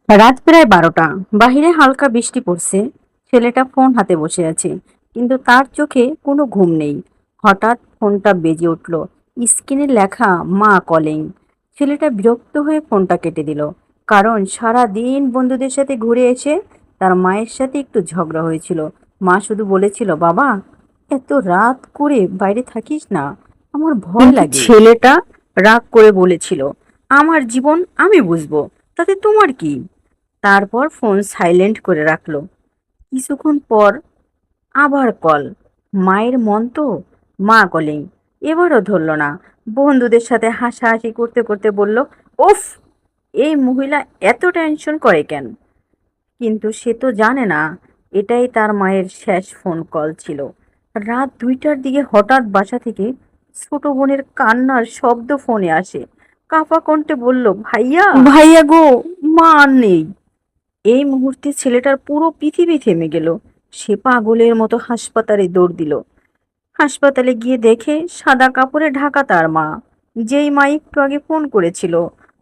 রাত প্রায় 12টা। বাহিরে হালকা বৃষ্টি পড়ছে। ছেলেটা ফোন হাতে বসে আছে, কিন্তু তার চোখে কোনো ঘুম নেই। হঠাৎ ফোনটা বেজে উঠল। স্ক্রিনে লেখা মা কলিং। ছেলেটা বিরক্ত হয়ে ফোনটা কেটে দিল, কারণ সারা দিন বন্ধুদের সাথে ঘুরে এসে তার মায়ের সাথে একটু ঝগড়া হয়েছিল। মা শুধু বলেছিল, বাবা, এত রাত করে বাইরে থাকিস না, আমার ভয় কিন্তু লাগে। ছেলেটা রাগ করে বলেছিল, আমার জীবন আমি বুঝবো, তাতে তোমার কি? তারপর ফোন সাইলেন্ট করে রাখলো। কিছুক্ষণ পর আবার কল। মায়ের মন তো, মা কলিং। এবারও ধরলো না। বন্ধুদের সাথে হাসাহাসি করতে করতে বলল, উফ, এই মহিলা এত টেনশন করে কেন? কিন্তু সে তো জানে না এটাই তার মায়ের শেষ ফোন কল ছিল। রাত 2টার দিকে হঠাৎ বাসা থেকে ছোট বোনের কান্নার শব্দ ফোনে আসে। কাঁপা কণ্ঠে বলল, ভাইয়া, ভাইয়া গো, মা আর নেই। এই মুহূর্তে ছেলেটার পুরো পৃথিবী থেমে গেল। সে পাগলের মতো হাসপাতালে দৌড় দিল। হাসপাতালে গিয়ে দেখে সাদা কাপড়ে ঢাকা তার মা, যেই মা একটু আগে ফোন করেছিল।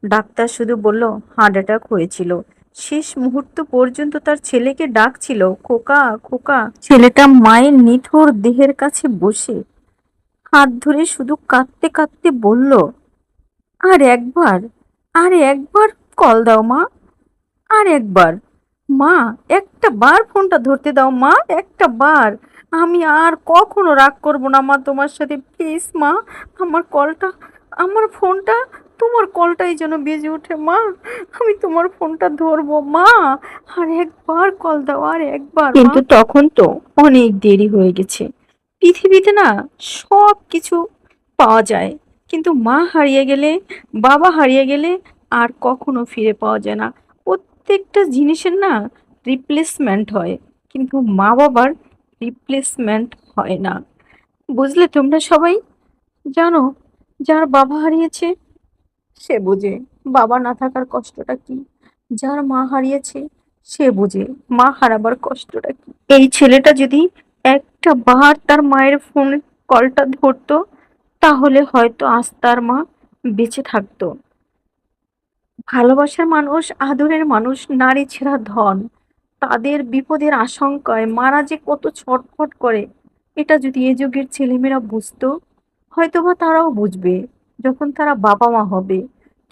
ডাক্তার শুধু বলল হার্ট অ্যাটাক হয়েছিল। শেষ মুহূর্ত পর্যন্ত তার ছেলেকে ডাকছিল, খোকা খোকা। ছেলেটা মায়ের নিথর দেহের কাছে বসে হাত ধরে শুধু কাঁদতে কাঁদতে বলল, আর একবার, আর একবার কল দাও মা, আর একবার। মা, একটা বার ফোনটা ধরতে দাও মা, একটা বার। আমি আর কখনো রাগ করব না মা তোমার সাথে, প্লিজ মা। আমার কলটা, আমার ফোনটা, তোমার কলটাই যেন বেজে ওঠে মা। আমি তোমার ফোনটা ধরবো মা। আর একবার কল দাও, আর একবার। কিন্তু তখন তো অনেক দেরি হয়ে গেছে। পৃথিবীতে না সব কিছু পাওয়া যায়, কিন্তু মা হারিয়ে গেলে, বাবা হারিয়ে গেলে আর কখনো ফিরে পাওয়া যায় না। প্রত্যেকটা জিনিসের না রিপ্লেসমেন্ট হয়, কিন্তু মা বাবার রিপ্লেসমেন্ট হয় না। বুঝলে তোমরা সবাই? জানো, যার বাবা হারিয়েছে সে বোঝে বাবা না থাকার কষ্টটা কি। যার মা হারিয়েছে সে বোঝে মা হারাবার কষ্টটা কি। এই ছেলেটা যদি একটা বার তার মায়ের ফোন কলটা ধরতো, তাহলে হয়তো আজ তার মা বেঁচে থাকতো। ভালোবাসার মানুষ, আদরের মানুষ নারী ছেঁড়া ধন। তাদের বিপদের আশঙ্কায় মারা যে কত ছটফট করে, এটা যদি এ যুগের ছেলেমেয়েরা বুঝতো, হয়তোবা তারাও বুঝবে যখন তারা বাবা মা হবে।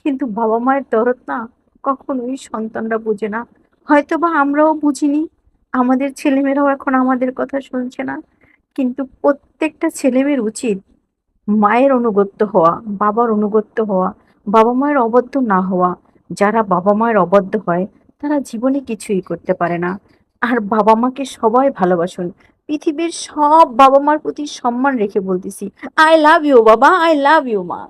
কিন্তু বাবা মায়ের দরদ না কখনোই সন্তানরা বুঝে না। হয়তোবা আমরাও বুঝিনি, আমাদের ছেলেমেয়েরাও এখন আমাদের কথা শুনছে না। কিন্তু প্রত্যেকটা ছেলেমেয়ের উচিত মায়ের অনুগত্য হওয়া, বাবার অনুগত্য হওয়া, বাবা মায়ের অবাধ্য না হওয়া। যারা বাবা মায়ের অবাধ্য হয় তারা জীবনে কিছুই করতে পারে না। আর বাবা মাকে সবাই ভালোবাসুন। পৃথিবীর সব বাবা মার প্রতি সম্মান রেখে বলতেছি, আই লাভ ইউ বাবা, আই লাভ ইউ মা।